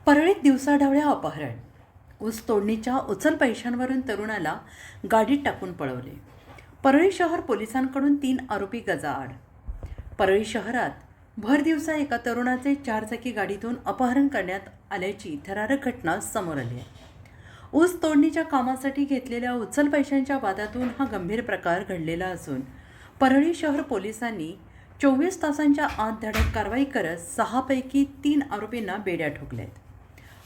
परळीत दिवसाढवळ्या अपहरण. ऊस तोडणीच्या उचल पैशांवरून तरुणाला गाडीत टाकून पळवले. परळी शहर पोलिसांकडून 3 आरोपी गजाआड. परळी शहरात भर दिवसा एका तरुणाचे 4 चाकी गाडीतून अपहरण करण्यात आल्याची थरारक घटना समोर आली आहे. ऊस तोडणीच्या कामासाठी घेतलेल्या उचल पैशांच्या वादातून हा गंभीर प्रकार घडलेला असून परळी शहर पोलिसांनी 24 तासांच्या आत धडक कारवाई करत 6 पैकी 3 आरोपींना बेड्या ठोकल्यात.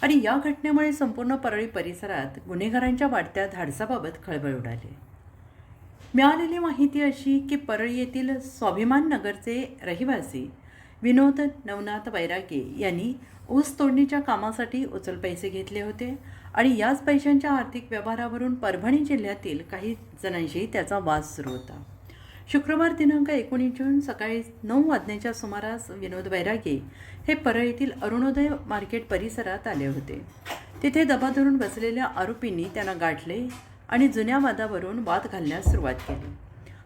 आणि या घटनेमुळे संपूर्ण परळी परिसरात गुन्हेगारांच्या वाढत्या धाडसाबाबत खळबळ उडाली. मिळालेली माहिती अशी की परळी येथील स्वाभिमान नगरचे रहिवासी विनोद नवनाथ वैरागे यांनी ऊस तोडणीच्या कामासाठी उचल पैसे घेतले होते आणि याच पैशांच्या आर्थिक व्यवहारावरून परभणी जिल्ह्यातील काही जणांशी त्याचा वाद सुरू होता. शुक्रवार दिनांक 19 जून सकाळी 9 वाजण्याच्या सुमारास विनोद वैरागे हे परळीतील अरुणोदय मार्केट परिसरात आले होते. तिथे दबा धरून बसलेल्या आरोपींनी त्यांना गाठले आणि जुन्या वादावरून वाद घालण्यास सुरुवात केली.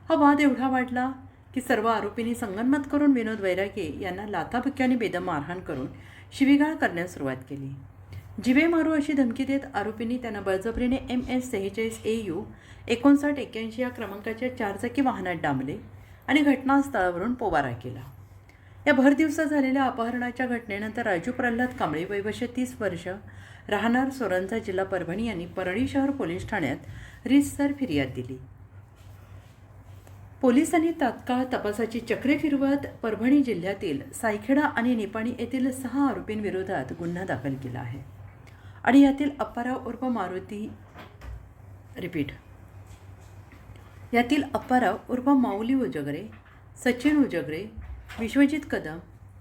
हा वाद एवढा वाढला की सर्व आरोपींनी संगनमत करून विनोद वैरागे यांना लाथाबुक्क्याने बेदम मारहाण करून शिवीगाळ करण्यास सुरुवात केली. जिवे मारू अशी धमकी देत आरोपींनी त्यांना बळजबरीने MS46 AU 5981 या क्रमांकाच्या 4 चाकी वाहनात डांबले आणि घटनास्थळावरून पोबारा केला. या भरदिवसा झालेल्या अपहरणाच्या घटनेनंतर राजू प्रल्हाद कांबळे वय 30 वर्ष राहणार सोरंजा जिल्हा परभणी यांनी परळी शहर पोलीस ठाण्यात रीतसर फिर्याद दिली. पोलिसांनी तात्काळ तपासाची चक्रे फिरवत परभणी जिल्ह्यातील सायखेडा आणि निपाणी येथील 6 आरोपींविरोधात गुन्हा दाखल केला आहे. आणि यातील अप्पाराव उर्फ मारुती यातील अप्पाराव उर्फ माऊली उजगरे, सचिन उजगरे, विश्वजित कदम,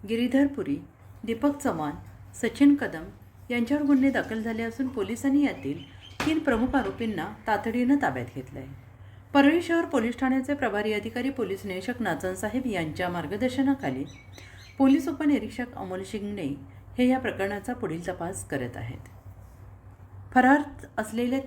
गिरीधर पुरी, दीपक चव्हाण, सचिन कदम यांच्यावर गुन्हे दाखल झाले असून पोलिसांनी यातील 3 प्रमुख आरोपींना तातडीनं ताब्यात घेतलं आहे. परळी शहर पोलीस ठाण्याचे प्रभारी अधिकारी पोलीस निरीक्षक नाचन साहेब यांच्या मार्गदर्शनाखाली पोलीस उपनिरीक्षक अमोल शिंगणे हे या प्रकरणाचा पुढील तपास करत आहेत. फरार असलेल्या